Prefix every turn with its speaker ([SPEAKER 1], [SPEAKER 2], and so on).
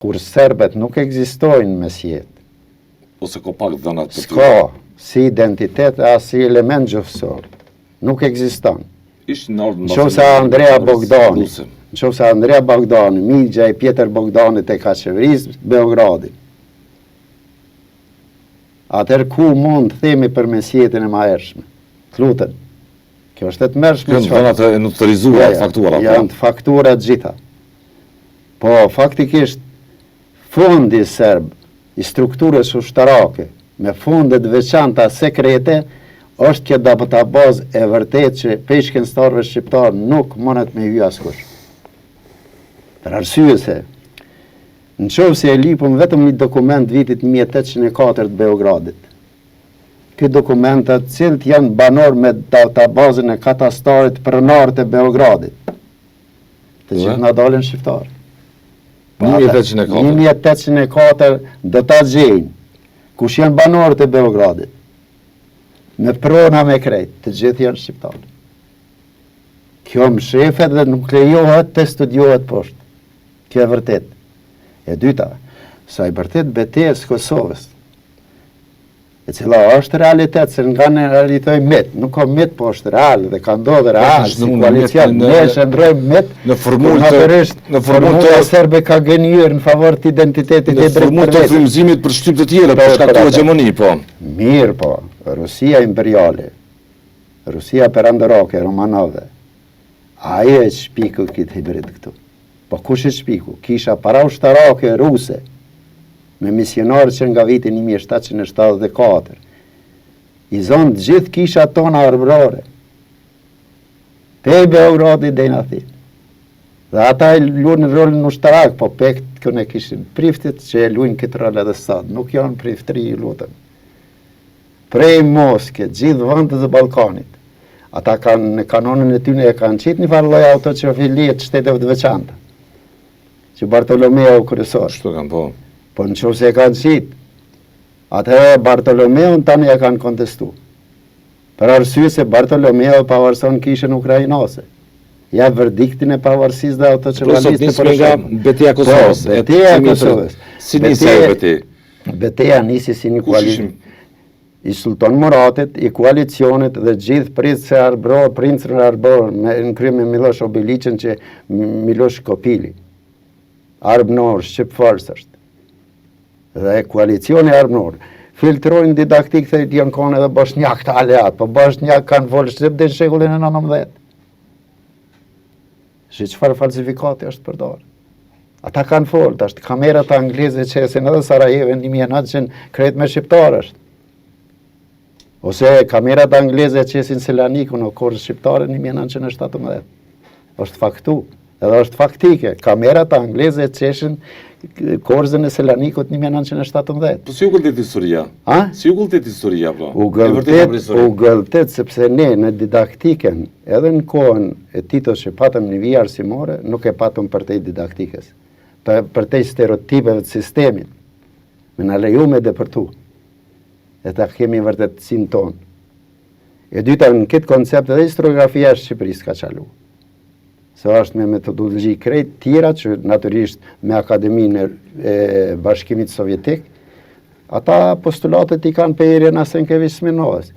[SPEAKER 1] kur serbet nuk ekzistojnë mes jetë.
[SPEAKER 2] Ose ko pak dhënat të
[SPEAKER 1] S'ka, si identitet, as si element gjofësor. Nuk ekziston. Nëse Andrea Bogdani, migja e Pjetër Bogdanit e ka qeverisë Beogradit. Atër ku mund të themi për mesjetën e mahershme? Të lutem. Kjo është e të mërshme.
[SPEAKER 2] Kënë dhënat e notarizuara, faktura.
[SPEAKER 1] Janë të faktura gjitha. Po, faktikisht, fondi serb, i strukturës ushtarake, me fondet veçanta sekrete, është kjo databazë e vërtet që peshkenstarëve shqiptarë nuk mënet me hyj askush. Për arsye se, në qovë se e lipëm vetëm një dokument vitit 1804 të Beogradit. Këtë dokumentat cilët janë banor me databazën e katastarit pronar të Beogradit. Të gjithë nga dalën shqiptarë. 1804 do ta gjejnë, kush janë banorët e Beogradit. Me prona me krejt, të gjithë janë shqiptarë. Kjo më shefet dhe nuk lejohet të studiohet poshtë. Kjo e vërtet. E dyta, sa i vërtet betejës Kosovës, e cila është realitet, se nga në realitoj mit, nuk ka mit, po është real, dhe ka ndodhë real, si koalicion, ne shëndrojmë mit,
[SPEAKER 2] në formulë
[SPEAKER 1] të serbe ka gënjur në favor të identitetit e drejtë
[SPEAKER 2] formulë të frymëzimit për shtyp të tjera, për shkaktuar hegemoni, po.
[SPEAKER 1] Mirë, po, Rusia imperiale, Rusia perandërake, Romanove, aje e shpiku këtë hibrid këtu. Po kush e shpiku? Kisha para ushtarake ruse, me misionarë që nga vitin 1774. I zonë gjithë kisha tona arbrore. Pe Beogradi dhe në Athinë. Dhe ata e luajnë rolin ushtarak, po pekt këne kishin priftit që e luajnë këtë rol edhe sot. Nuk janë priftri, lutem. Prej Moske, gjithë vëndet e Ballkanit. Ata kanë në kanonën e tyre e kanë qitë një farë lloj autoqofilie të shteteve të veçanta. Që Bartolomeu kryesor.
[SPEAKER 2] Shtu kanë po.
[SPEAKER 1] Po në qovë se e kanë qitë, atëherë Bartolomeun tani e kanë kontestu. Për arsye se Bartolomeu pavarëson kishën ukrainase. Ja verdiktin e pavarësisë dhe autoqevaliste për shumë.
[SPEAKER 2] Betejë Kosovës.
[SPEAKER 1] Betejë Kosovës.
[SPEAKER 2] Si nisi ajo betejë?
[SPEAKER 1] Betejë nisi si një koalicion. I Sultan Muratit, i koalicionit dhe gjithë princën e Arbror, në krye me Miloš Obilićin që Miloš Kopili. Arbnor, Shqipëfars është. Dhe koalicioni arbnor. Filtrojnë didaktik të janë konë edhe bosnjak të aleat, po bosnjak kanë volë shqip dhe në shekullin e 19. Shë qëfar falsifikati është përdorë. Ata kanë folë, është kamerat anglize që esin edhe Sarajeve në 1900 krejt me shqiptarë është. Ose kamerat anglize që esin Selaniku në korë shqiptare në 1917. është faktu, edhe është faktike. Kamerat anglize që eshin Korzën e Selanikut 1917.
[SPEAKER 2] Po si u gëlltet historia? Si u gëlltet historia, po?
[SPEAKER 1] U gëlltet sepse ne në didaktiken, edhe në kohën e Titos që patëm një vija arsimore, nuk e patëm për te didaktikës, për te stereotipeve të sistemit. Me në leju me depërtu. E ta kemi vërtetësin tonë. E dyta, në këtë koncept edhe historiografia e Shqipërisë ka qalu. Se është me metodologi krejt tjera që naturisht me Akademinë e Bashkimit Sovjetik, ata postulatet i kanë për Irina Senkevich Smirnovës.